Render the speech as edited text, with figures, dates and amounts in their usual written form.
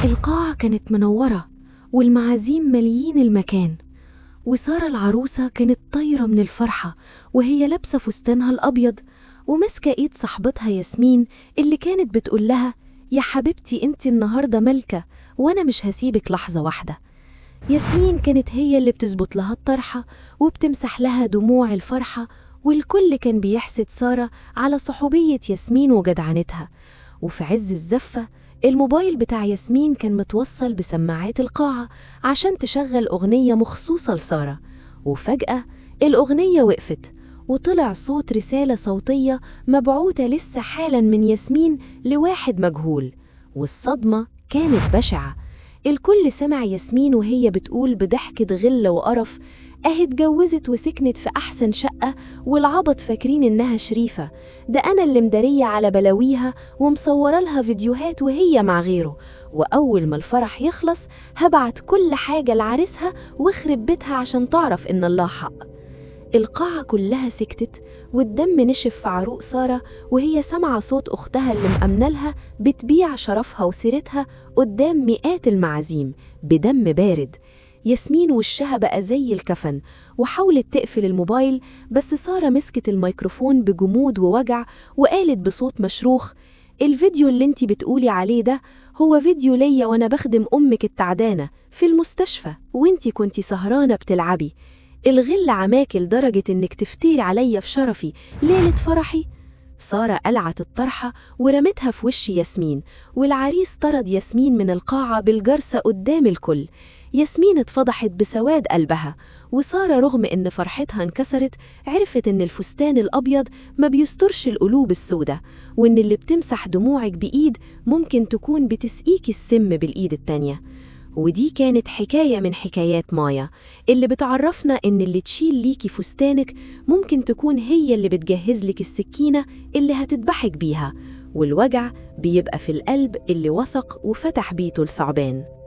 القاعة كانت منورة والمعازيم ماليين المكان، وسارة العروسة كانت طايرة من الفرحة وهي لابسة فستانها الأبيض وماسكة إيد صاحبتها ياسمين اللي كانت بتقول لها: يا حبيبتي انت النهاردة ملكة وأنا مش هسيبك لحظة واحدة. ياسمين كانت هي اللي بتظبط لها الطرحة وبتمسح لها دموع الفرحة، والكل كان بيحسد سارة على صحوبية ياسمين وجدعنتها. وفي عز الزفة الموبايل بتاع ياسمين كان متوصل بسماعات القاعة عشان تشغل أغنية مخصوصة لسارة، وفجأة الأغنية وقفت وطلع صوت رسالة صوتية مبعوثة لسه حالا من ياسمين لواحد مجهول، والصدمة كانت بشعة. الكل سمع ياسمين وهي بتقول بضحكة غل وقرف: اهي اتجوزت وسكنت في أحسن شقة والعبط فاكرين إنها شريفة، ده أنا اللي مدارية على بلاويها ومصورة لها فيديوهات وهي مع غيره، وأول ما الفرح يخلص هبعت كل حاجة لعريسها واخرب بيتها عشان تعرف إن الله حق. القاعة كلها سكتت والدم نشف في عروق سارة وهي سمع صوت أختها اللي مأمنلها بتبيع شرفها وسيرتها قدام مئات المعازيم بدم بارد. ياسمين وشها بقى زي الكفن وحاولت تقفل الموبايل، بس سارة مسكت الميكروفون بجمود ووجع وقالت بصوت مشروخ: الفيديو اللي انتي بتقولي عليه ده هو فيديو ليا وانا بخدم أمك التعدانة في المستشفى وانتي كنتي سهرانة بتلعبي. الغل عماك لدرجة إنك تفتير عليا في شرفي ليلة فرحي. سارة قلعت الطرحة ورمتها في وش ياسمين، والعريس طرد ياسمين من القاعة بالجرسة قدام الكل. ياسمين اتفضحت بسواد قلبها، وسارة رغم إن فرحتها انكسرت عرفت إن الفستان الأبيض ما بيسترش القلوب السودة، وإن اللي بتمسح دموعك بإيد ممكن تكون بتسقيك السم بالإيد التانية. ودي كانت حكاية من حكايات مايا اللي بتعرفنا إن اللي تشيل ليكي فستانك ممكن تكون هي اللي بتجهز لك السكينة اللي هتذبحك بيها، والوجع بيبقى في القلب اللي وثق وفتح بيته الثعبان.